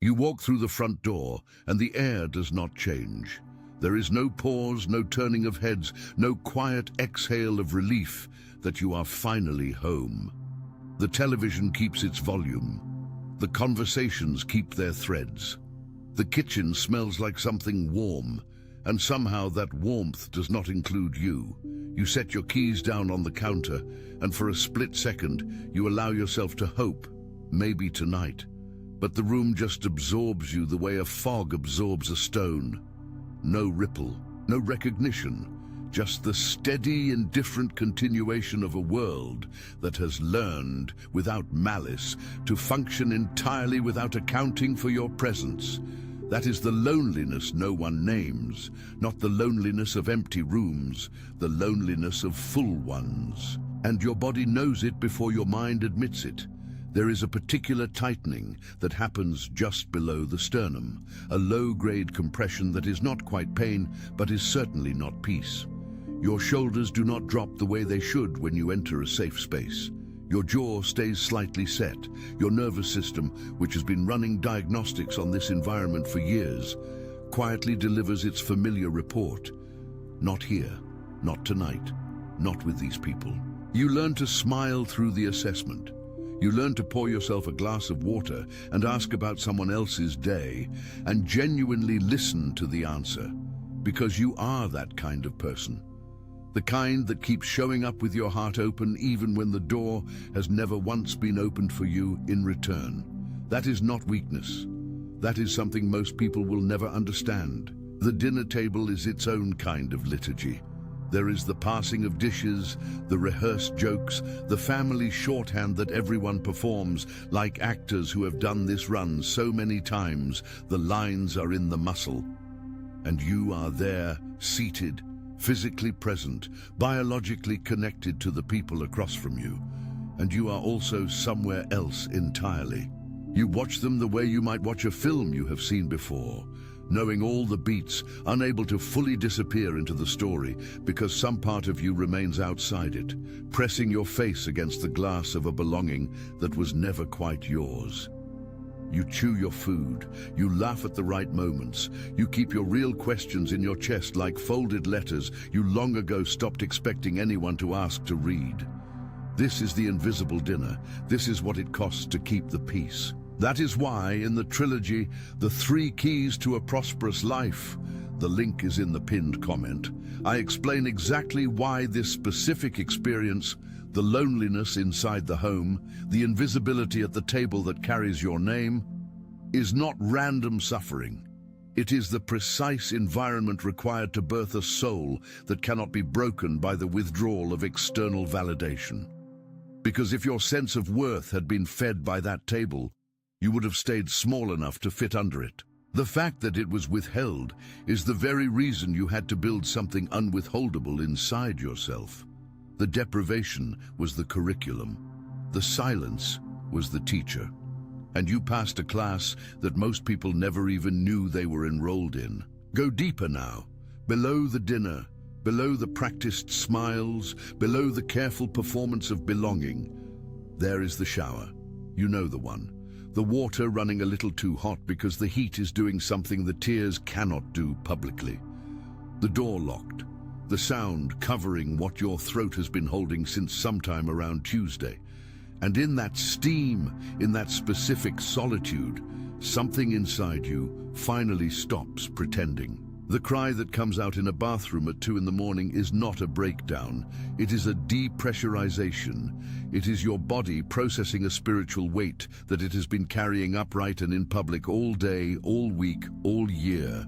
You walk through the front door, and the air does not change. There is no pause, no turning of heads, no quiet exhale of relief that you are finally home. The television keeps its volume. The conversations keep their threads. The kitchen smells like something warm, and somehow that warmth does not include you. You set your keys down on the counter, and for a split second, you allow yourself to hope, maybe tonight. But the room just absorbs you the way a fog absorbs a stone. No ripple, no recognition, just the steady, indifferent continuation of a world that has learned, without malice, to function entirely without accounting for your presence. That is the loneliness no one names, not the loneliness of empty rooms, the loneliness of full ones. And your body knows it before your mind admits it. There is a particular tightening that happens just below the sternum, a low-grade compression that is not quite pain, but is certainly not peace. Your shoulders do not drop the way they should when you enter a safe space. Your jaw stays slightly set. Your nervous system, which has been running diagnostics on this environment for years, quietly delivers its familiar report. Not here, not tonight, not with these people. You learn to smile through the assessment. You learn to pour yourself a glass of water and ask about someone else's day and genuinely listen to the answer, because you are that kind of person. The kind that keeps showing up with your heart open even when the door has never once been opened for you in return. That is not weakness. That is something most people will never understand. The dinner table is its own kind of liturgy. There is the passing of dishes, the rehearsed jokes, the family shorthand that everyone performs, like actors who have done this run so many times. The lines are in the muscle. And you are there, seated, physically present, biologically connected to the people across from you. And you are also somewhere else entirely. You watch them the way you might watch a film you have seen before, knowing all the beats, unable to fully disappear into the story because some part of you remains outside it, pressing your face against the glass of a belonging that was never quite yours. You chew your food, you laugh at the right moments, you keep your real questions in your chest like folded letters you long ago stopped expecting anyone to ask to read. This is the invisible dinner. This is what it costs to keep the peace. That is why, in the trilogy, The 3 Keys to a Prosperous Life, the link is in the pinned comment, I explain exactly why this specific experience, the loneliness inside the home, the invisibility at the table that carries your name, is not random suffering. It is the precise environment required to birth a soul that cannot be broken by the withdrawal of external validation. Because if your sense of worth had been fed by that table, you would have stayed small enough to fit under it. The fact that it was withheld is the very reason you had to build something unwithholdable inside yourself. The deprivation was the curriculum. The silence was the teacher. And you passed a class that most people never even knew they were enrolled in. Go deeper now, below the dinner, below the practiced smiles, below the careful performance of belonging. There is the shower. You know the one. The water running a little too hot because the heat is doing something the tears cannot do publicly. The door locked. The sound covering what your throat has been holding since sometime around Tuesday. And in that steam, in that specific solitude, something inside you finally stops pretending. The cry that comes out in a bathroom at 2 in the morning is not a breakdown. It is a depressurization. It is your body processing a spiritual weight that it has been carrying upright and in public all day, all week, all year.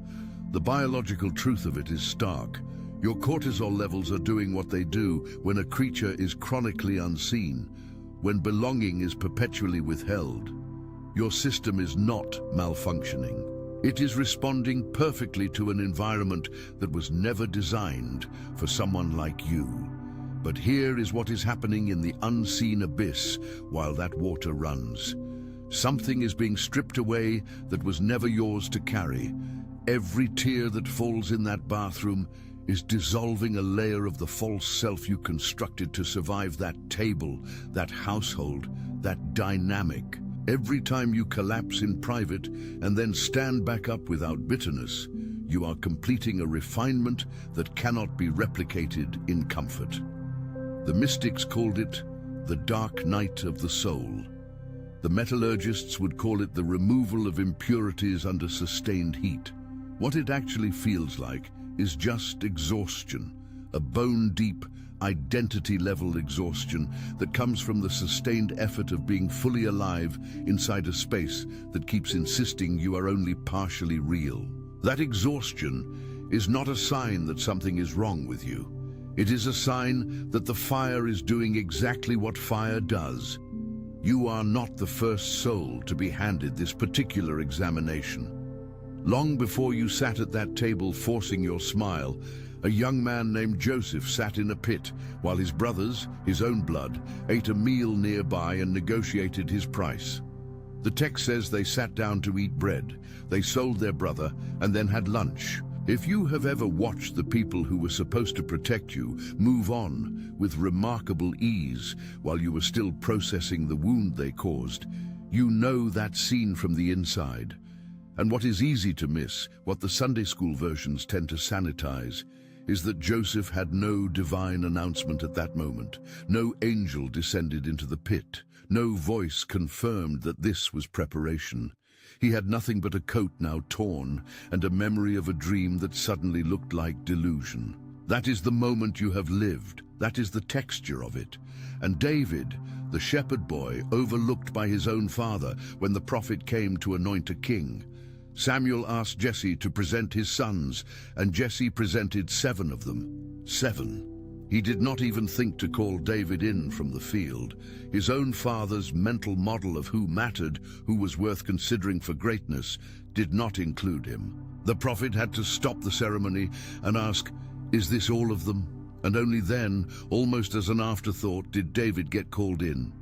The biological truth of it is stark. Your cortisol levels are doing what they do when a creature is chronically unseen, when belonging is perpetually withheld. Your system is not malfunctioning. It is responding perfectly to an environment that was never designed for someone like you. But here is what is happening in the unseen abyss while that water runs. Something is being stripped away that was never yours to carry. Every tear that falls in that bathroom is dissolving a layer of the false self you constructed to survive that table, that household, that dynamic. Every time you collapse in private and then stand back up without bitterness, you are completing a refinement that cannot be replicated in comfort. The mystics called it the dark night of the soul. The metallurgists would call it the removal of impurities under sustained heat. What it actually feels like is just exhaustion, a bone-deep, identity-level exhaustion that comes from the sustained effort of being fully alive inside a space that keeps insisting you are only partially real. That exhaustion is not a sign that something is wrong with you. It is a sign that the fire is doing exactly what fire does. You are not the first soul to be handed this particular examination. Long before you sat at that table forcing your smile, a young man named Joseph sat in a pit while his brothers, his own blood, ate a meal nearby and negotiated his price. The text says they sat down to eat bread, they sold their brother, and then had lunch. If you have ever watched the people who were supposed to protect you move on with remarkable ease while you were still processing the wound they caused, you know that scene from the inside. And what is easy to miss, what the Sunday school versions tend to sanitize, is that Joseph had no divine announcement at that moment. No angel descended into the pit. No voice confirmed that this was preparation. He had nothing but a coat now torn and a memory of a dream that suddenly looked like delusion. That is the moment you have lived. That is the texture of it. And David, the shepherd boy, overlooked by his own father when the prophet came to anoint a king. Samuel asked Jesse to present his sons, and Jesse presented 7 of them. 7. He did not even think to call David in from the field. His own father's mental model of who mattered, who was worth considering for greatness, did not include him. The prophet had to stop the ceremony and ask, "Is this all of them?" And only then, almost as an afterthought, did David get called in.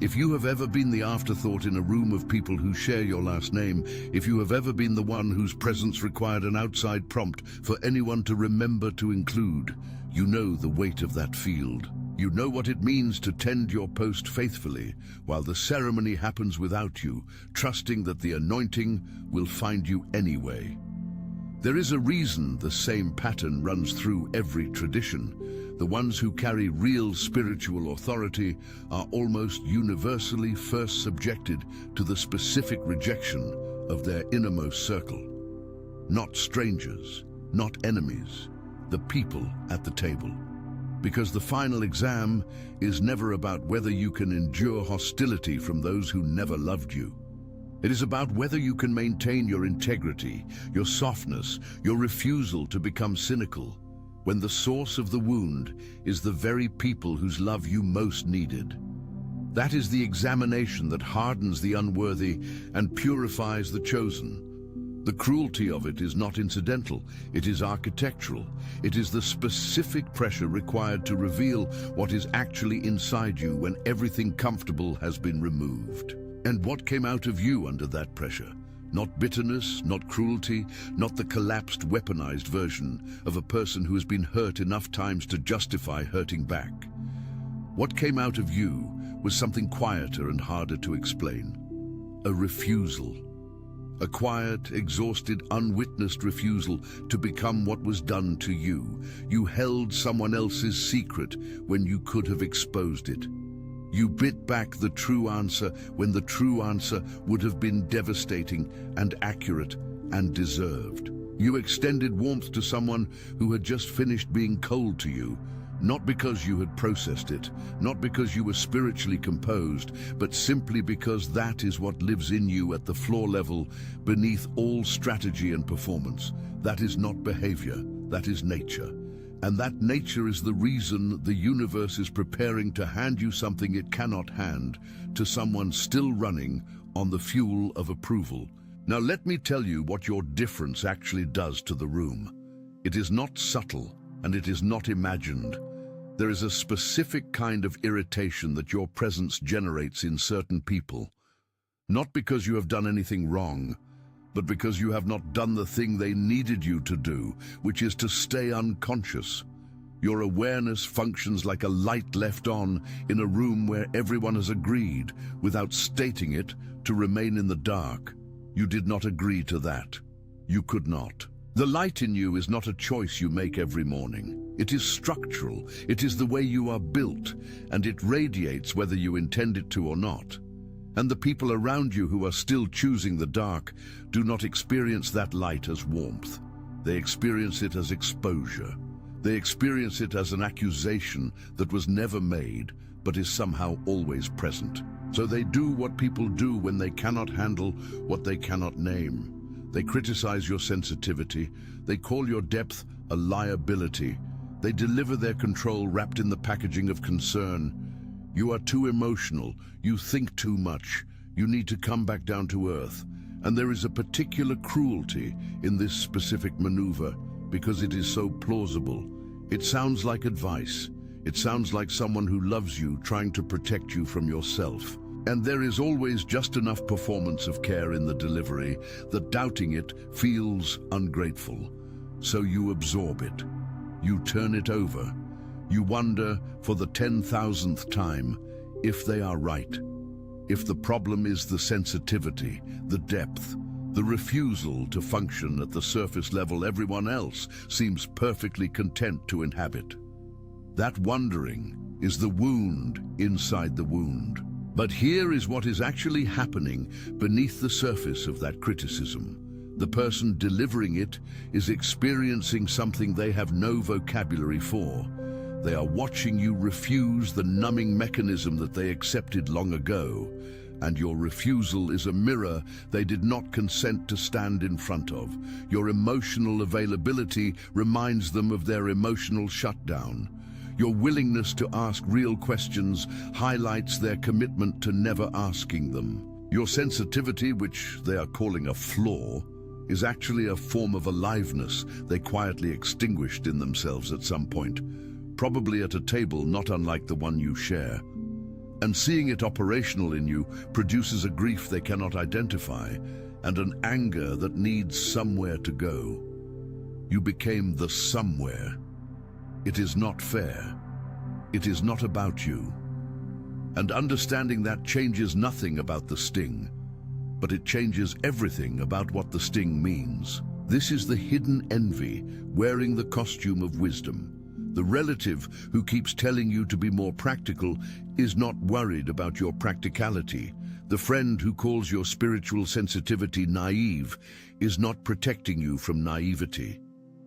If you have ever been the afterthought in a room of people who share your last name, if you have ever been the one whose presence required an outside prompt for anyone to remember to include, you know the weight of that field. You know what it means to tend your post faithfully while the ceremony happens without you, trusting that the anointing will find you anyway. There is a reason the same pattern runs through every tradition. The ones who carry real spiritual authority are almost universally first subjected to the specific rejection of their innermost circle. Not strangers, not enemies, the people at the table. Because the final exam is never about whether you can endure hostility from those who never loved you. It is about whether you can maintain your integrity, your softness, your refusal to become cynical, when the source of the wound is the very people whose love you most needed. That is the examination that hardens the unworthy and purifies the chosen. The cruelty of it is not incidental, it is architectural. It is the specific pressure required to reveal what is actually inside you when everything comfortable has been removed. And what came out of you under that pressure? Not bitterness, not cruelty, not the collapsed, weaponized version of a person who has been hurt enough times to justify hurting back. What came out of you was something quieter and harder to explain. A refusal. A quiet, exhausted, unwitnessed refusal to become what was done to you. You held someone else's secret when you could have exposed it. You bit back the true answer when the true answer would have been devastating and accurate and deserved. You extended warmth to someone who had just finished being cold to you, not because you had processed it, not because you were spiritually composed, but simply because that is what lives in you at the floor level, beneath all strategy and performance. That is not behavior, that is nature. And that nature is the reason the universe is preparing to hand you something it cannot hand to someone still running on the fuel of approval. Now let me tell you what your difference actually does to the room. It is not subtle and it is not imagined. There is a specific kind of irritation that your presence generates in certain people. Not because you have done anything wrong, but because you have not done the thing they needed you to do, which is to stay unconscious. Your awareness functions like a light left on in a room where everyone has agreed, without stating it, to remain in the dark. You did not agree to that. You could not. The light in you is not a choice you make every morning. It is structural. It is the way you are built, and it radiates whether you intend it to or not. And the people around you who are still choosing the dark do not experience that light as warmth. They experience it as exposure. They experience it as an accusation that was never made, but is somehow always present. So they do what people do when they cannot handle what they cannot name. They criticize your sensitivity. They call your depth a liability. They deliver their control wrapped in the packaging of concern. You are too emotional. You think too much. You need to come back down to earth. And there is a particular cruelty in this specific maneuver because it is so plausible. It sounds like advice. It sounds like someone who loves you trying to protect you from yourself. And there is always just enough performance of care in the delivery that doubting it feels ungrateful. So you absorb it. You turn it over. You wonder for the 10,000th time if they are right. If the problem is the sensitivity, the depth, the refusal to function at the surface level everyone else seems perfectly content to inhabit. That wondering is the wound inside the wound. But here is what is actually happening beneath the surface of that criticism. The person delivering it is experiencing something they have no vocabulary for. They are watching you refuse the numbing mechanism that they accepted long ago, and your refusal is a mirror they did not consent to stand in front of. Your emotional availability reminds them of their emotional shutdown. Your willingness to ask real questions highlights their commitment to never asking them. Your sensitivity, which they are calling a flaw, is actually a form of aliveness they quietly extinguished in themselves at some point, probably at a table not unlike the one you share. And seeing it operational in you produces a grief they cannot identify and an anger that needs somewhere to go. You became the somewhere. It is not fair. It is not about you. And understanding that changes nothing about the sting, but it changes everything about what the sting means. This is the hidden envy wearing the costume of wisdom. The relative who keeps telling you to be more practical is not worried about your practicality. The friend who calls your spiritual sensitivity naive is not protecting you from naivety.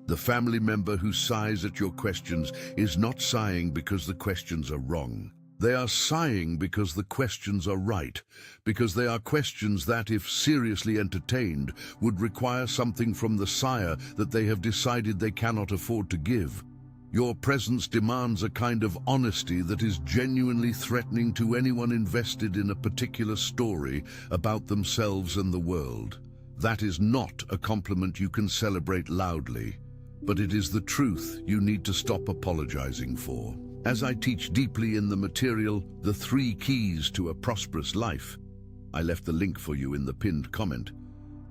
The family member who sighs at your questions is not sighing because the questions are wrong. They are sighing because the questions are right, because they are questions that, if seriously entertained, would require something from the sire that they have decided they cannot afford to give. Your presence demands a kind of honesty that is genuinely threatening to anyone invested in a particular story about themselves and the world. That is not a compliment you can celebrate loudly, but it is the truth you need to stop apologizing for. As I teach deeply in the material, The 3 Keys to a Prosperous Life, I left the link for you in the pinned comment.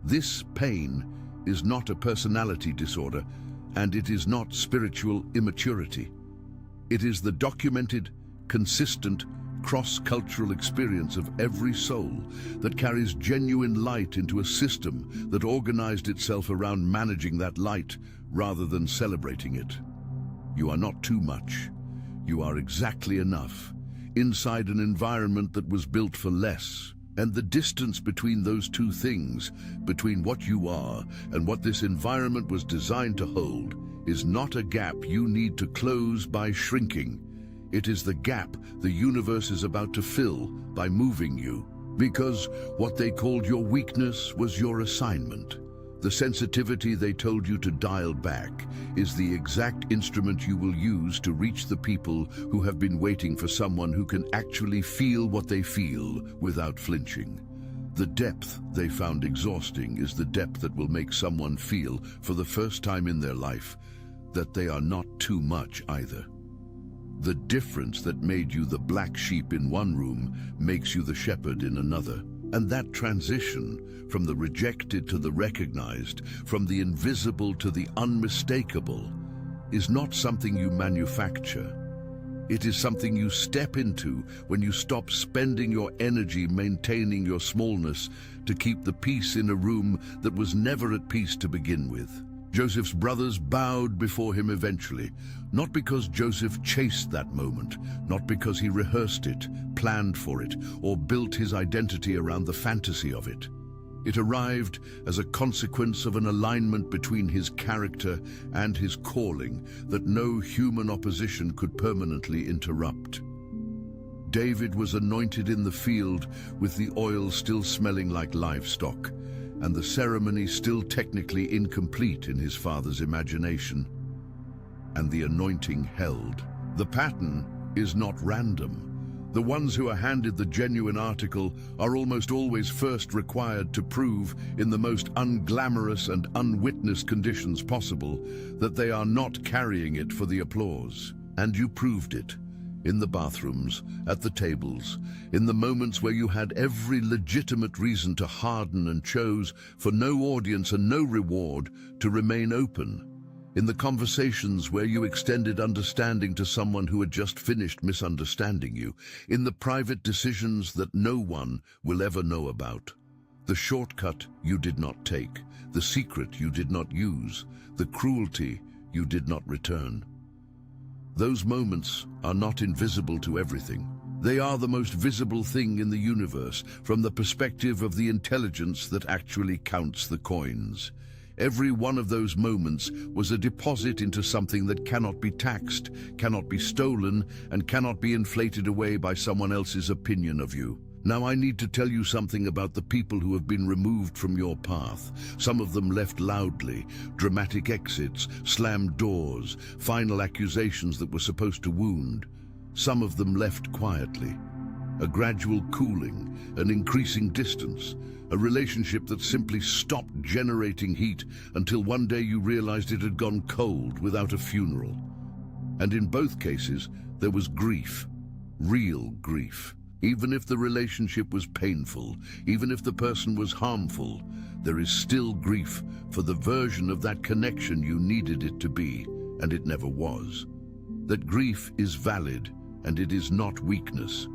This pain is not a personality disorder, and it is not spiritual immaturity. It is the documented, consistent, cross-cultural experience of every soul that carries genuine light into a system that organized itself around managing that light rather than celebrating it. You are not too much. You are exactly enough, inside an environment that was built for less. And the distance between those two things, between what you are and what this environment was designed to hold, is not a gap you need to close by shrinking. It is the gap the universe is about to fill by moving you. Because what they called your weakness was your assignment. The sensitivity they told you to dial back is the exact instrument you will use to reach the people who have been waiting for someone who can actually feel what they feel without flinching. The depth they found exhausting is the depth that will make someone feel, for the first time in their life, that they are not too much either. The difference that made you the black sheep in one room makes you the shepherd in another. And that transition from the rejected to the recognized, from the invisible to the unmistakable, is not something you manufacture. It is something you step into when you stop spending your energy maintaining your smallness to keep the peace in a room that was never at peace to begin with. Joseph's brothers bowed before him eventually, not because Joseph chased that moment, not because he rehearsed it, planned for it, or built his identity around the fantasy of it. It arrived as a consequence of an alignment between his character and his calling that no human opposition could permanently interrupt. David was anointed in the field with the oil still smelling like livestock, and the ceremony still technically incomplete in his father's imagination. And the anointing held. The pattern is not random. The ones who are handed the genuine article are almost always first required to prove, in the most unglamorous and unwitnessed conditions possible, that they are not carrying it for the applause. And you proved it. In the bathrooms, at the tables, in the moments where you had every legitimate reason to harden and chose, for no audience and no reward, to remain open. In the conversations where you extended understanding to someone who had just finished misunderstanding you, in the private decisions that no one will ever know about. The shortcut you did not take, the secret you did not use, the cruelty you did not return. Those moments are not invisible to everything. They are the most visible thing in the universe from the perspective of the intelligence that actually counts the coins. Every one of those moments was a deposit into something that cannot be taxed, cannot be stolen, and cannot be inflated away by someone else's opinion of you. Now I need to tell you something about the people who have been removed from your path. Some of them left loudly, dramatic exits, slammed doors, final accusations that were supposed to wound. Some of them left quietly. A gradual cooling, an increasing distance, a relationship that simply stopped generating heat until one day you realized it had gone cold without a funeral. And in both cases, there was grief, real grief. Even if the relationship was painful, even if the person was harmful, there is still grief for the version of that connection you needed it to be, and it never was. That grief is valid, and it is not weakness.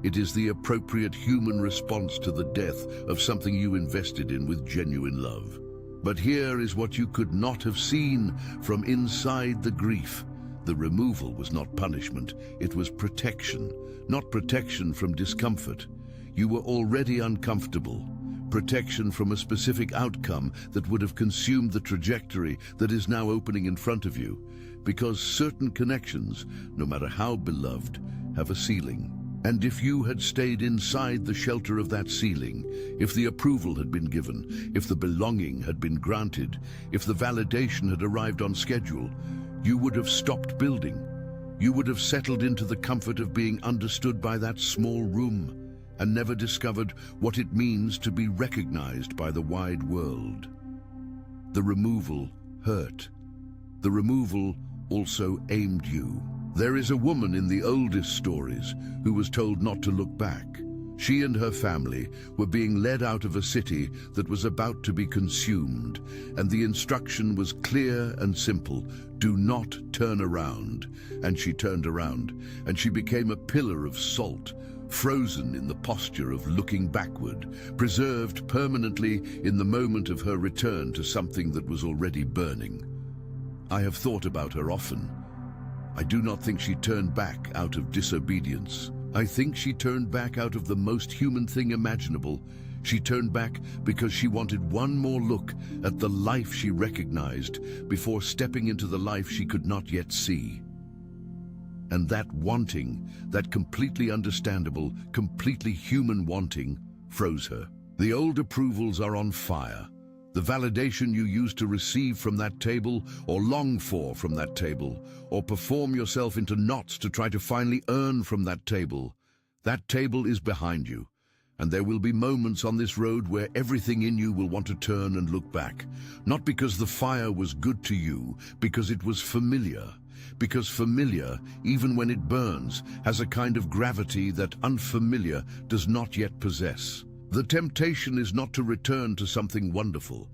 It is the appropriate human response to the death of something you invested in with genuine love. But here is what you could not have seen from inside the grief. The removal was not punishment, it was protection. Not protection from discomfort. You were already uncomfortable. Protection from a specific outcome that would have consumed the trajectory that is now opening in front of you. Because certain connections, no matter how beloved, have a ceiling. And if you had stayed inside the shelter of that ceiling, if the approval had been given, if the belonging had been granted, if the validation had arrived on schedule, you would have stopped building. You would have settled into the comfort of being understood by that small room and never discovered what it means to be recognized by the wide world. The removal hurt. The removal also aimed you. There is a woman in the oldest stories who was told not to look back. She and her family were being led out of a city that was about to be consumed, and the instruction was clear and simple: do not turn around. And she turned around, and she became a pillar of salt, frozen in the posture of looking backward, preserved permanently in the moment of her return to something that was already burning. I have thought about her often. I do not think she turned back out of disobedience. I think she turned back out of the most human thing imaginable. She turned back because she wanted one more look at the life she recognized before stepping into the life she could not yet see. And that wanting, that completely understandable, completely human wanting, froze her. The old approvals are on fire. The validation you used to receive from that table, or long for from that table, or perform yourself into knots to try to finally earn from that table is behind you. And there will be moments on this road where everything in you will want to turn and look back. Not because the fire was good to you, because it was familiar. Because familiar, even when it burns, has a kind of gravity that unfamiliar does not yet possess. The temptation is not to return to something wonderful.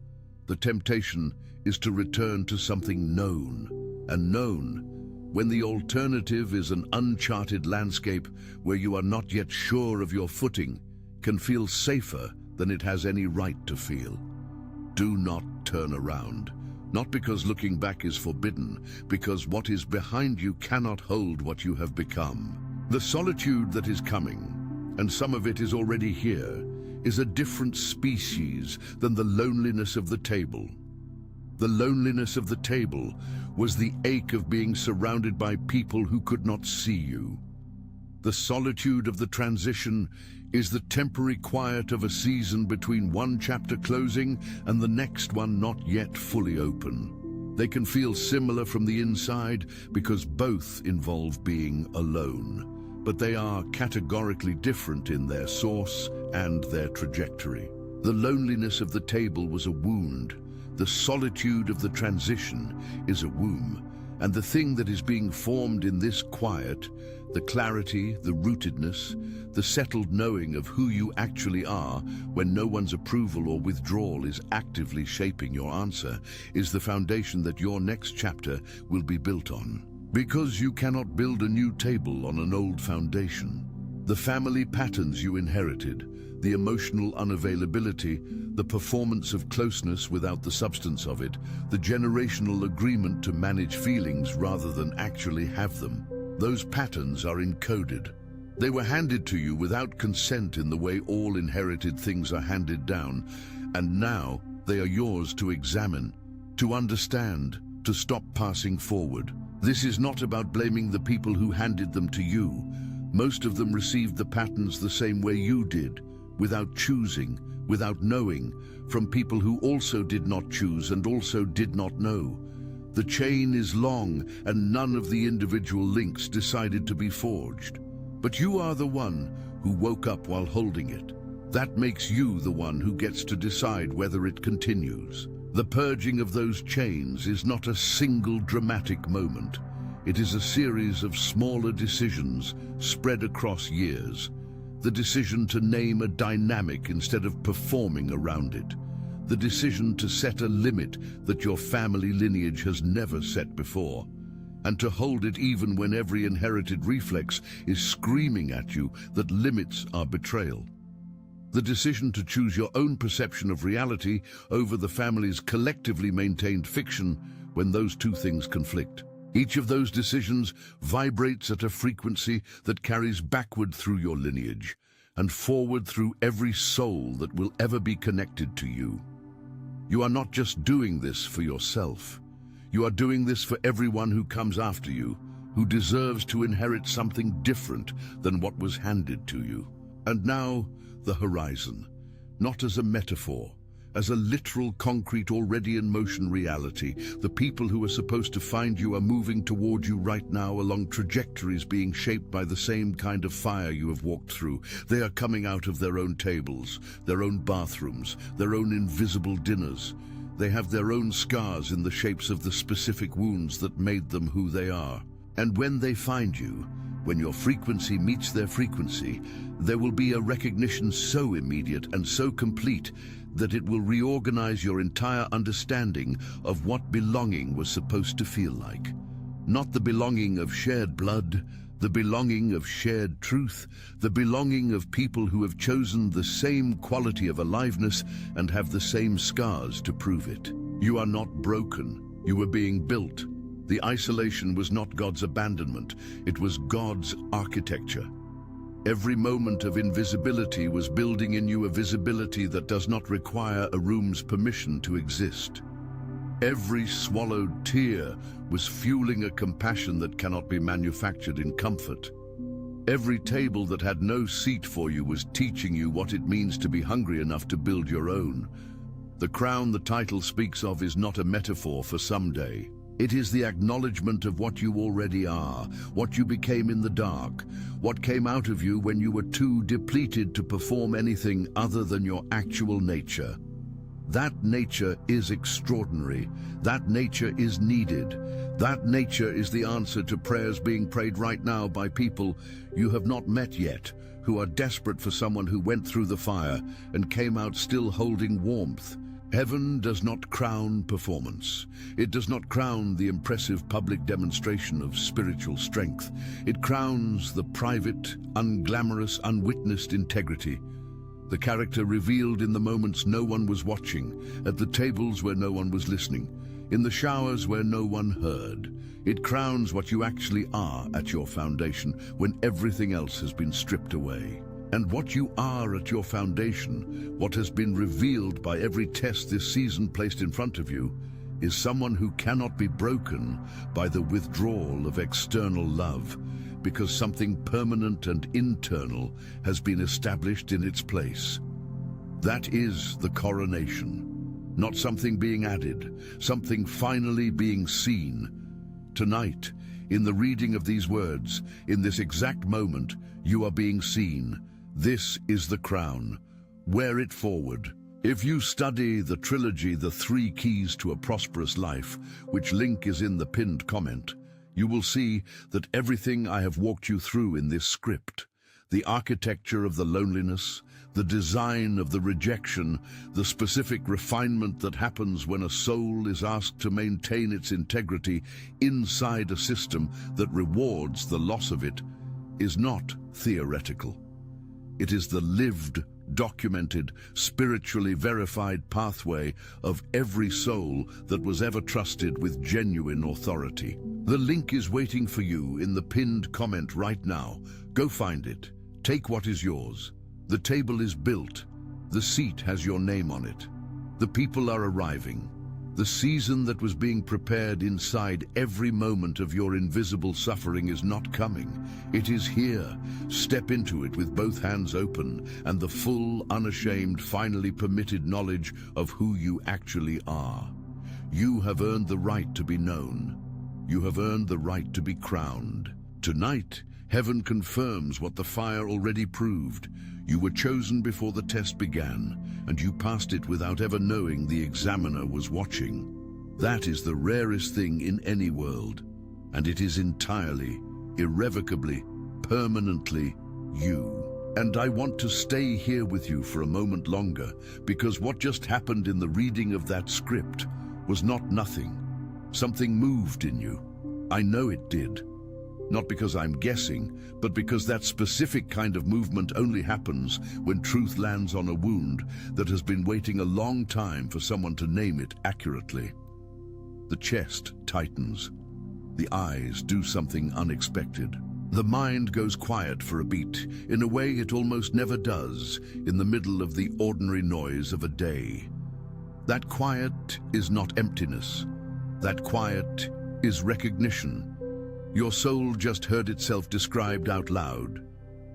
The temptation is to return to something known. and known, when the alternative is an uncharted landscape where you are not yet sure of your footing, can feel safer than it has any right to feel. Do not turn around. Not because looking back is forbidden, because what is behind you cannot hold what you have become. The solitude that is coming, and some of it is already here, is a different species than the loneliness of the table. The loneliness of the table was the ache of being surrounded by people who could not see you. The solitude of the transition is the temporary quiet of a season between one chapter closing and the next one not yet fully open. They can feel similar from the inside because both involve being alone, but they are categorically different in their source and their trajectory. The loneliness of the table was a wound. The solitude of the transition is a womb, and the thing that is being formed in this quiet, the clarity, the rootedness, the settled knowing of who you actually are when no one's approval or withdrawal is actively shaping your answer, is the foundation that your next chapter will be built on. Because you cannot build a new table on an old foundation. The family patterns you inherited, the emotional unavailability, the performance of closeness without the substance of it, the generational agreement to manage feelings rather than actually have them. Those patterns are encoded. They were handed to you without consent in the way all inherited things are handed down, and now they are yours to examine, to understand, to stop passing forward. This is not about blaming the people who handed them to you. Most of them received the patterns the same way you did, without choosing, without knowing, from people who also did not choose and also did not know. The chain is long, and none of the individual links decided to be forged. But you are the one who woke up while holding it. That makes you the one who gets to decide whether it continues. The purging of those chains is not a single dramatic moment. It is a series of smaller decisions spread across years. The decision to name a dynamic instead of performing around it. The decision to set a limit that your family lineage has never set before, and to hold it even when every inherited reflex is screaming at you that limits are betrayal. The decision to choose your own perception of reality over the family's collectively maintained fiction when those two things conflict. Each of those decisions vibrates at a frequency that carries backward through your lineage and forward through every soul that will ever be connected to you. You are not just doing this for yourself. You are doing this for everyone who comes after you, who deserves to inherit something different than what was handed to you. And now, the horizon, not as a metaphor, as a literal, concrete, already in motion reality. The people who are supposed to find you are moving toward you right now along trajectories being shaped by the same kind of fire you have walked through. They are coming out of their own tables, their own bathrooms, their own invisible dinners. They have their own scars in the shapes of the specific wounds that made them who they are. And when they find you, when your frequency meets their frequency, there will be a recognition so immediate and so complete that it will reorganize your entire understanding of what belonging was supposed to feel like. Not the belonging of shared blood, the belonging of shared truth, the belonging of people who have chosen the same quality of aliveness and have the same scars to prove it. You are not broken. You were being built. The isolation was not God's abandonment. It was God's architecture. Every moment of invisibility was building in you a visibility that does not require a room's permission to exist. Every swallowed tear was fueling a compassion that cannot be manufactured in comfort. Every table that had no seat for you was teaching you what it means to be hungry enough to build your own. The crown the title speaks of is not a metaphor for someday. It is the acknowledgement of what you already are, what you became in the dark, what came out of you when you were too depleted to perform anything other than your actual nature. That nature is extraordinary. That nature is needed. That nature is the answer to prayers being prayed right now by people you have not met yet, who are desperate for someone who went through the fire and came out still holding warmth Heaven does not crown performance. It does not crown the impressive public demonstration of spiritual strength. It crowns the private, unglamorous, unwitnessed integrity. The character revealed in the moments no one was watching, at the tables where no one was listening, in the showers where no one heard. It crowns what you actually are at your foundation when everything else has been stripped away. And what you are at your foundation, what has been revealed by every test this season placed in front of you, is someone who cannot be broken by the withdrawal of external love, because something permanent and internal has been established in its place. That is the coronation, not something being added, something finally being seen. Tonight, in the reading of these words, in this exact moment, you are being seen. This is the crown. Wear it forward. If you study the trilogy, The 3 Keys to a Prosperous Life, which link is in the pinned comment, you will see that everything I have walked you through in this script, the architecture of the loneliness, the design of the rejection, the specific refinement that happens when a soul is asked to maintain its integrity inside a system that rewards the loss of it, is not theoretical. It is the lived, documented, spiritually verified pathway of every soul that was ever trusted with genuine authority. The link is waiting for you in the pinned comment right now. Go find it. Take what is yours. The table is built. The seat has your name on it. The people are arriving. The season that was being prepared inside every moment of your invisible suffering is not coming. It is here. Step into it with both hands open and the full, unashamed, finally permitted knowledge of who you actually are. You have earned the right to be known. You have earned the right to be crowned. Tonight, heaven confirms what the fire already proved. You were chosen before the test began, and you passed it without ever knowing the examiner was watching. That is the rarest thing in any world, and it is entirely, irrevocably, permanently you. And I want to stay here with you for a moment longer, because what just happened in the reading of that script was not nothing. Something moved in you. I know it did. Not because I'm guessing, but because that specific kind of movement only happens when truth lands on a wound that has been waiting a long time for someone to name it accurately. The chest tightens. The eyes do something unexpected. The mind goes quiet for a beat, in a way it almost never does, in the middle of the ordinary noise of a day. That quiet is not emptiness. That quiet is recognition. Your soul just heard itself described out loud,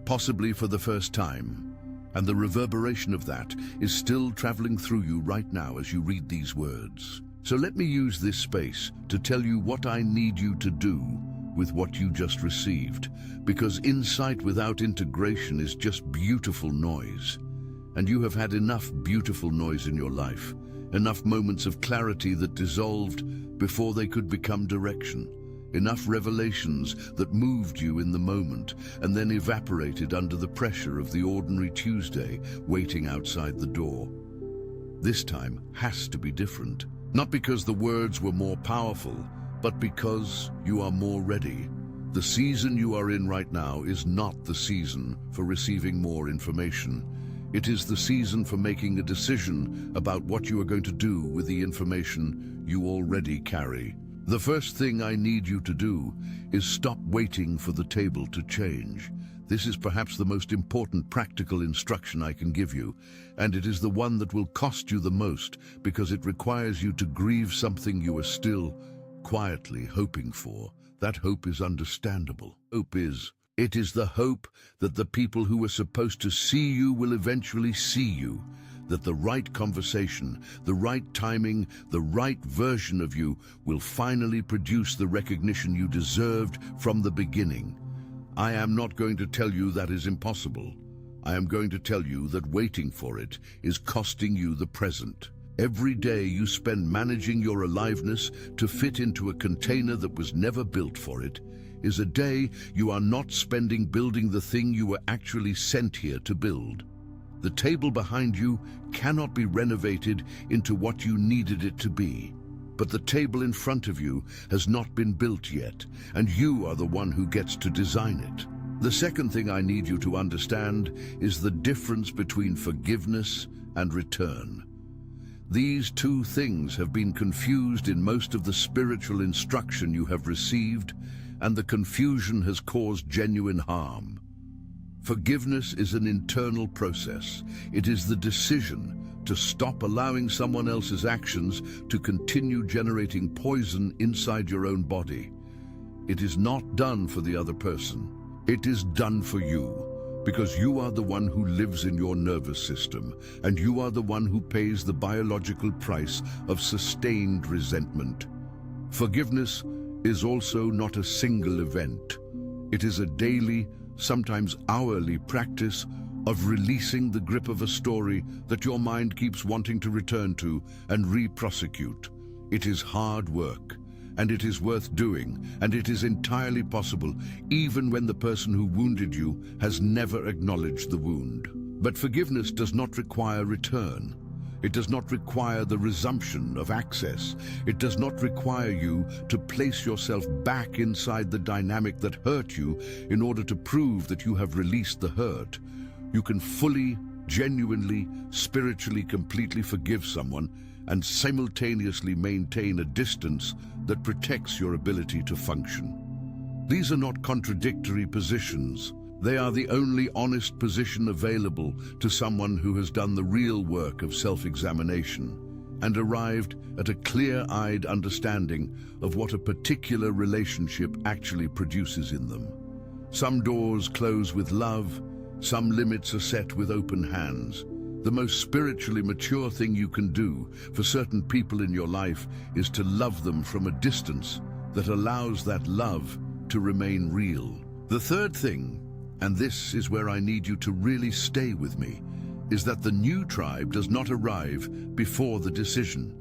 possibly for the first time, and the reverberation of that is still traveling through you right now as you read these words. So let me use this space to tell you what I need you to do with what you just received, because insight without integration is just beautiful noise. And you have had enough beautiful noise in your life, enough moments of clarity that dissolved before they could become direction. Enough revelations that moved you in the moment and then evaporated under the pressure of the ordinary Tuesday waiting outside the door. This time has to be different, not because the words were more powerful, but because you are more ready. The season you are in right now is not the season for receiving more information. It is the season for making a decision about what you are going to do with the information you already carry. The first thing I need you to do is stop waiting for the table to change. This is perhaps the most important practical instruction I can give you, and it is the one that will cost you the most because it requires you to grieve something you are still quietly hoping for. That hope is understandable. It is the hope that the people who are supposed to see you will eventually see you, that the right conversation, the right timing, the right version of you will finally produce the recognition you deserved from the beginning. I am not going to tell you that is impossible. I am going to tell you that waiting for it is costing you the present. Every day you spend managing your aliveness to fit into a container that was never built for it is a day you are not spending building the thing you were actually sent here to build. The table behind you cannot be renovated into what you needed it to be. But the table in front of you has not been built yet, and you are the one who gets to design it. The second thing I need you to understand is the difference between forgiveness and return. These two things have been confused in most of the spiritual instruction you have received, and the confusion has caused genuine harm. Forgiveness is an internal process. It is the decision to stop allowing someone else's actions to continue generating poison inside your own body. It is not done for the other person. It is done for you, because you are the one who lives in your nervous system, and you are the one who pays the biological price of sustained resentment. Forgiveness is also not a single event. It is a daily, sometimes hourly practice of releasing the grip of a story that your mind keeps wanting to return to and re-prosecute. It is hard work, and it is worth doing, and it is entirely possible, even when the person who wounded you has never acknowledged the wound. But forgiveness does not require return. It does not require the resumption of access. It does not require you to place yourself back inside the dynamic that hurt you in order to prove that you have released the hurt. You can fully, genuinely, spiritually, completely forgive someone and simultaneously maintain a distance that protects your ability to function. These are not contradictory positions. They are the only honest position available to someone who has done the real work of self-examination and arrived at a clear-eyed understanding of what a particular relationship actually produces in them. Some doors close with love, some limits are set with open hands. The most spiritually mature thing you can do for certain people in your life is to love them from a distance that allows that love to remain real. The third thing, and this is where I need you to really stay with me, is that the new tribe does not arrive before the decision.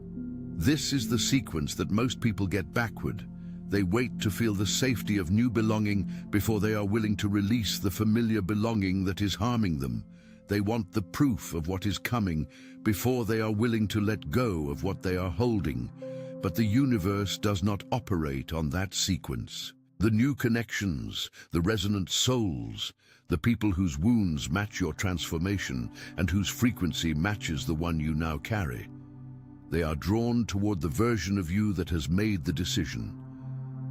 This is the sequence that most people get backward. They wait to feel the safety of new belonging before they are willing to release the familiar belonging that is harming them. They want the proof of what is coming before they are willing to let go of what they are holding. But the universe does not operate on that sequence. The new connections, the resonant souls, the people whose wounds match your transformation and whose frequency matches the one you now carry. They are drawn toward the version of you that has made the decision.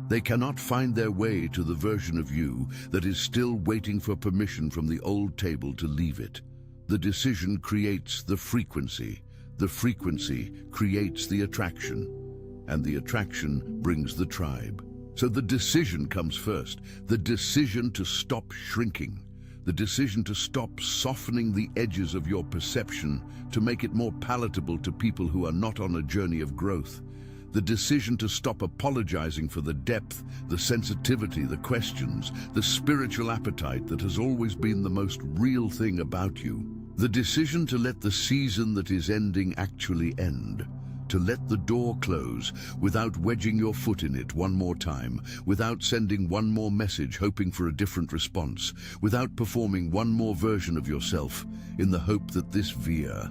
They cannot find their way to the version of you that is still waiting for permission from the old table to leave it. The decision creates the frequency creates the attraction, and the attraction brings the tribe. So the decision comes first, the decision to stop shrinking, the decision to stop softening the edges of your perception to make it more palatable to people who are not on a journey of growth. The decision to stop apologizing for the depth, the sensitivity, the questions, the spiritual appetite that has always been the most real thing about you. The decision to let the season that is ending actually end. To let the door close without wedging your foot in it one more time, without sending one more message hoping for a different response, without performing one more version of yourself in the hope that this veer